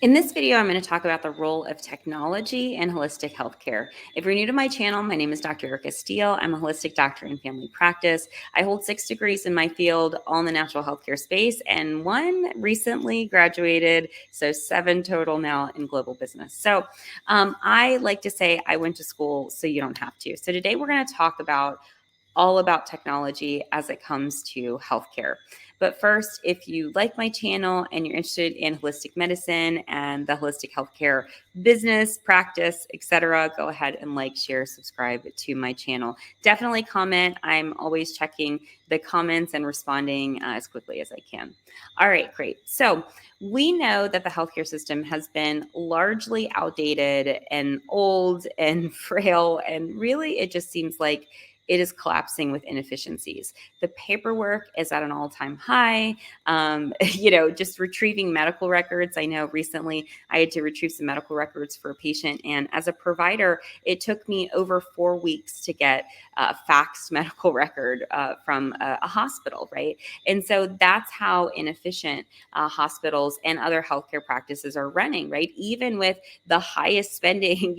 In this video, I'm going to talk about the role of technology in holistic healthcare. If you're new to my channel, my name is Dr. Erica Steele. I'm a holistic doctor in family practice. I hold 6 degrees in my field, all in the natural healthcare space, and 1 recently graduated, so 7 total now in global business. So I like to say I went to school so you don't have to. So today we're going to talk about all about technology as it comes to healthcare. But first, if you like my channel and you're interested in holistic medicine and the holistic healthcare business, practice, etc., go ahead and like, share, subscribe to my channel. Definitely comment. I'm always checking the comments and responding as quickly as I can. All right, great. So we know that the healthcare system has been largely outdated and old and frail, and really it just seems like it is collapsing with inefficiencies. The paperwork is at an all-time high. Just retrieving medical records. I know recently I had to retrieve some medical records for a patient, and as a provider, it took me over 4 weeks to get a faxed medical record from a hospital, right? And so that's how inefficient hospitals and other healthcare practices are running, right? Even with the highest spending,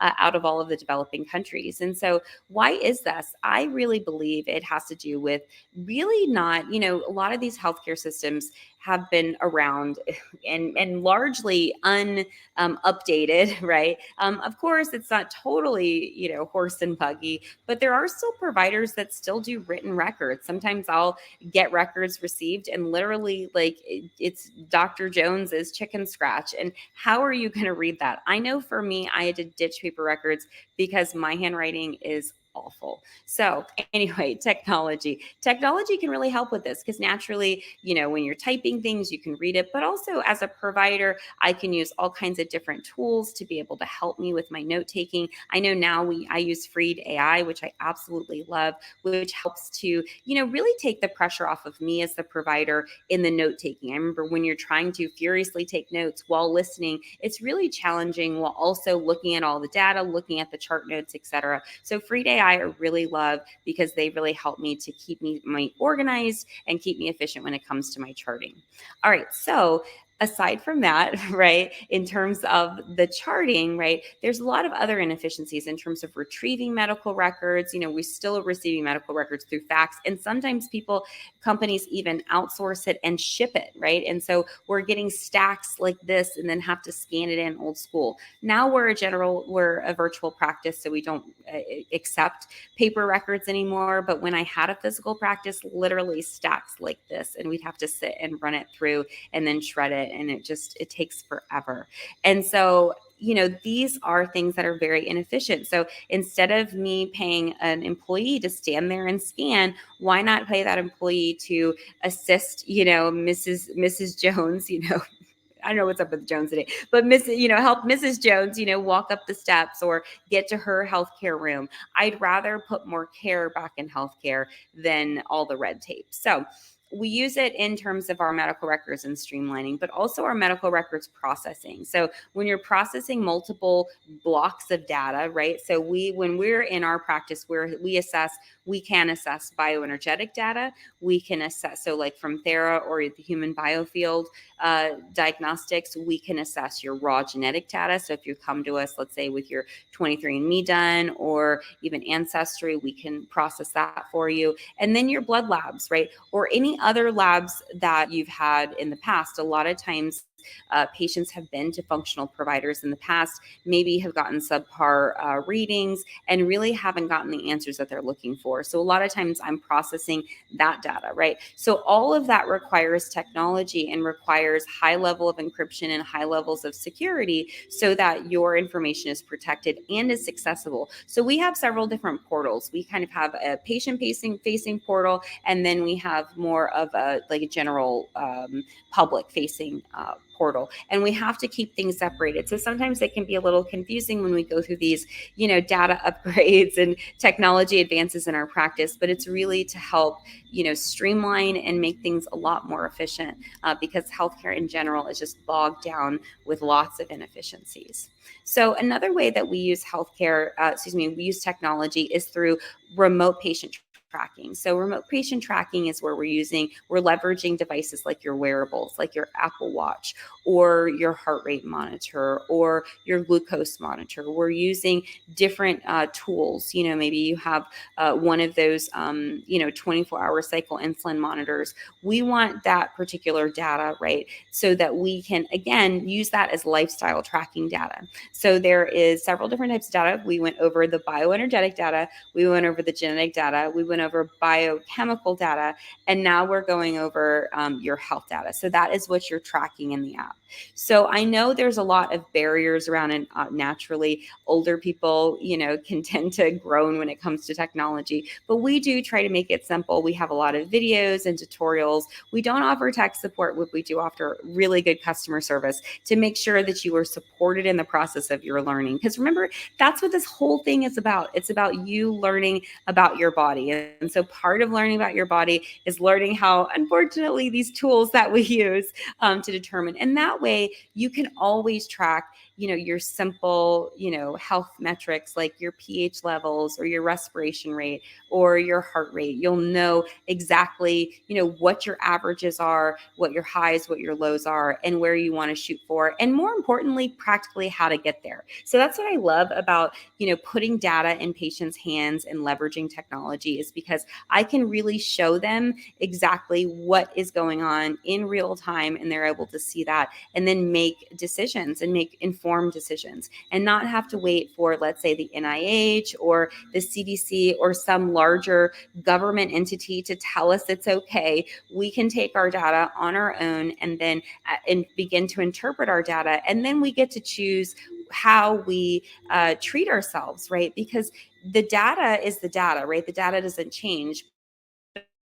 out of all of the developing countries. And so why is this? I really believe it has to do with really not, a lot of these healthcare systems have been around and largely updated, right? Of course, it's not totally, horse and buggy, but there are still providers that still do written records. Sometimes I'll get records received and literally like it's Dr. Jones's chicken scratch. And how are you going to read that? I know for me, I had to ditch paper records because my handwriting is awful. So anyway, technology can really help with this because naturally, when you're typing things, you can read it, but also as a provider, I can use all kinds of different tools to be able to help me with my note taking. I know now I use Freed AI, which I absolutely love, which helps to, really take the pressure off of me as the provider in the note taking. I remember when you're trying to furiously take notes while listening, it's really challenging while also looking at all the data, looking at the chart notes, etc. So Freed AI I really love because they really help me to keep me organized and keep me efficient when it comes to my charting. All right, so aside from that, right, in terms of the charting, right, there's a lot of other inefficiencies in terms of retrieving medical records. We still are receiving medical records through fax, and sometimes companies even outsource it and ship it, right? And so we're getting stacks like this and then have to scan it in old school. Now we're a virtual practice, so we don't accept paper records anymore. But when I had a physical practice, literally stacks like this, and we'd have to sit and run it through and then shred it. And it takes forever. And so, these are things that are very inefficient. So instead of me paying an employee to stand there and scan, why not pay that employee to assist, Mrs. Jones, I don't know what's up with Jones today, but help Mrs. Jones, walk up the steps or get to her healthcare room. I'd rather put more care back in healthcare than all the red tape. So we use it in terms of our medical records and streamlining, but also our medical records processing. So when you're processing multiple blocks of data, right? So when we're in our practice where we can assess bioenergetic data. We can assess, so like from Thera or the human biofield diagnostics, we can assess your raw genetic data. So if you come to us, let's say with your 23andMe done or even Ancestry, we can process that for you. And then your blood labs, right? Or any other labs that you've had in the past. A lot of times patients have been to functional providers in the past, maybe have gotten subpar readings and really haven't gotten the answers that they're looking for. So a lot of times I'm processing that data, right? So all of that requires technology and requires high level of encryption and high levels of security so that your information is protected and is accessible. So we have several different portals. We kind of have a patient-facing portal, and then we have more of a general public-facing portal, and we have to keep things separated. So sometimes it can be a little confusing when we go through these, data upgrades and technology advances in our practice, but it's really to help, streamline and make things a lot more efficient because healthcare in general is just bogged down with lots of inefficiencies. So another way that we use we use technology is through remote patient tracking. So remote patient tracking is where we're leveraging devices like your wearables, like your Apple Watch or your heart rate monitor or your glucose monitor. We're using different tools. Maybe you have one of those, 24-hour cycle insulin monitors. We want that particular data, right? So that we can, again, use that as lifestyle tracking data. So there is several different types of data. We went over the bioenergetic data. We went over the genetic data. We went over biochemical data. And now we're going over your health data. So that is what you're tracking in the app. So I know there's a lot of barriers around it. Naturally, older people, can tend to groan when it comes to technology, but we do try to make it simple. We have a lot of videos and tutorials. We don't offer tech support, but we do offer really good customer service to make sure that you are supported in the process of your learning. Because remember, that's what this whole thing is about. It's about you learning about your body. And so part of learning about your body is learning how, unfortunately, these tools that we use to determine. And that way you can always track your simple, health metrics like your pH levels or your respiration rate or your heart rate. You'll know exactly, what your averages are, what your highs, what your lows are, and where you want to shoot for. And more importantly, practically how to get there. So that's what I love about, putting data in patients' hands and leveraging technology, is because I can really show them exactly what is going on in real time, and they're able to see that and then make decisions and make informed decisions and not have to wait for, let's say, the NIH or the CDC or some larger government entity to tell us it's okay. We can take our data on our own and then and begin to interpret our data. And then we get to choose how we treat ourselves, right? Because the data is the data, right? The data doesn't change.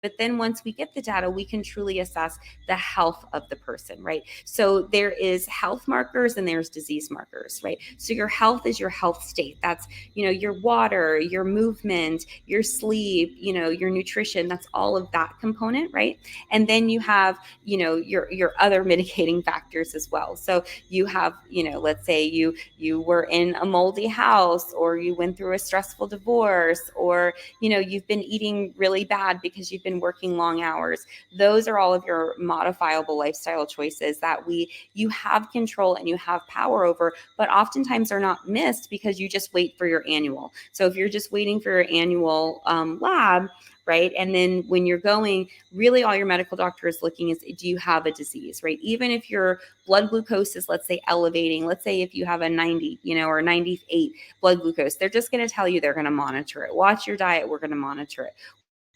But then once we get the data, we can truly assess the health of the person, right? So there is health markers and there's disease markers, right? So your health is your health state. That's, your water, your movement, your sleep, your nutrition. That's all of that component, right? And then you have, your other mitigating factors as well. So you have, let's say you were in a moldy house, or you went through a stressful divorce, or you've been eating really bad because you've been working long hours. Those are all of your modifiable lifestyle choices that you have control and you have power over, but oftentimes are not missed because you just wait for your annual. So if you're just waiting for your annual lab, right? And then when you're going, really all your medical doctor is looking is, do you have a disease, right? Even if your blood glucose is, let's say, elevating, let's say if you have a 90, or 98 blood glucose, they're just going to tell you they're going to monitor it. Watch your diet, we're going to monitor it.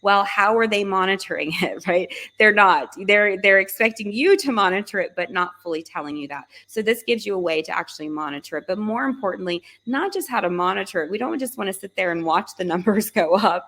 Well, how are they monitoring it, right? They're not. They're expecting you to monitor it, but not fully telling you that. So this gives you a way to actually monitor it. But more importantly, not just how to monitor it. We don't just want to sit there and watch the numbers go up.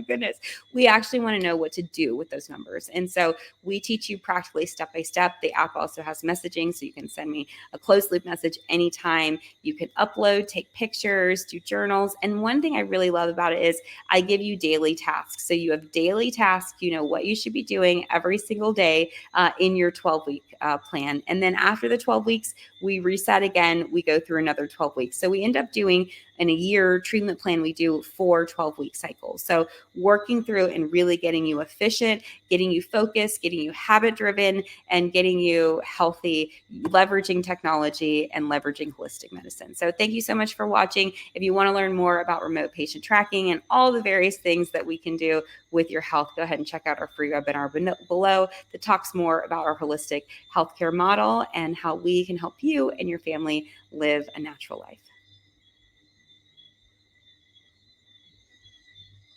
Goodness, we actually want to know what to do with those numbers. And so we teach you practically step by step. The app also has messaging, so you can send me a closed loop message anytime. You can upload, take pictures, do journals. And one thing I really love about it is I give you daily tasks. So you have daily tasks, what you should be doing every single day in your 12-week plan. And then after the 12 weeks, we reset again. We go through another 12 weeks. So we end up doing, in a year treatment plan, we do 4 12-week cycles. So working through and really getting you efficient, getting you focused, getting you habit driven, and getting you healthy, leveraging technology and leveraging holistic medicine. So thank you so much for watching. If you want to learn more about remote patient tracking and all the various things that we can do with your health, go ahead and check out our free webinar below that talks more about our holistic healthcare model and how we can help you and your family live a natural life.